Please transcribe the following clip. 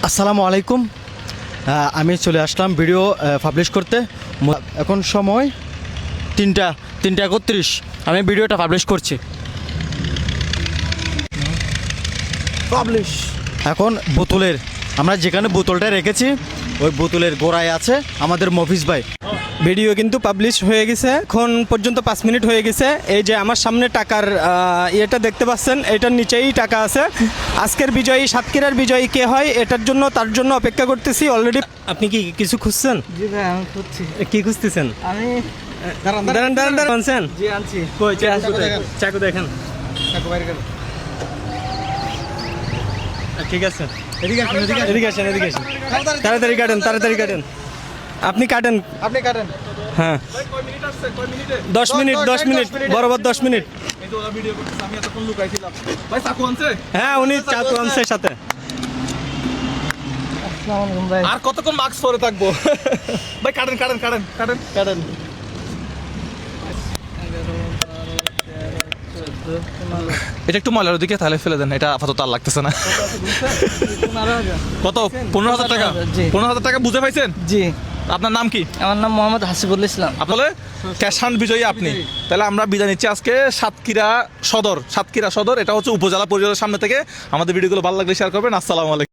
আসসালামু আলাইকুম। আমি চলে আসলাম ভিডিও পাবলিশ করতে। এখন সময় 3:31। আমি ভিডিওটা পাবলিশ করছি। পাবলিশ এখন বোতলের, আমরা যেখানে বোতলটা রেখেছি ওই বোতলের গোড়ায় আছে আমাদের মফিজ ভাই। ভিডিও কিন্তু পাবলিশ হয়ে গেছে, এখন পর্যন্ত 5 মিনিট হয়ে গেছে। এই যে আমার সামনে টাকার ইয়েটা দেখতে পাচ্ছেন, এটার নিচেই টাকা আছে। আজকের বিজয়ী, সাতক্ষীরার বিজয়ী কে হয় তার জন্য অপেক্ষা করতেছি অলরেডি। আপনি কি কিছু খুঁজছেন? জি ভাই, আমি খুঁজছি। কি খুঁজতেছেন? আমি দাঁড়ান আনছেন? জি আনছি। কই চাকু দেখেন। ঠিক আছে, এদিকে আসেন। তাড়াতাড়ি কাটেন। আপনি কাটেন। হ্যাঁ, 10 মিনিট বরাবর 10 মিনিট। হ্যাঁ, উনি চাকু আনছে সাথে। আসসালামু আলাইকুম ভাই। আর কতক্ষণ মাস্ক পরে থাকবো? ভাই কাটেন। এটা একটু ময়লার দিকে তাহলে ফেলে দেন, এটা আপাতত আর লাগতেছে না। কত? 15,000 টাকা। জি। 15,000 টাকা বুঝে পাইছেন? জি, আপনার নাম কি? আমার নাম মোহাম্মদ হাসিবুল ইসলাম। আপনাদের ক্যাশ হান্ট বিজয়ী আপনি। তাহলে আমরা বিদায় নিচ্ছি আজকে সাতক্ষীরা সদর। এটা হচ্ছে উপজেলা পরিষদের সামনে থেকে। আমাদের ভিডিওগুলো ভালো লাগলে শেয়ার করবেন। আসসালামু আলাইকুম।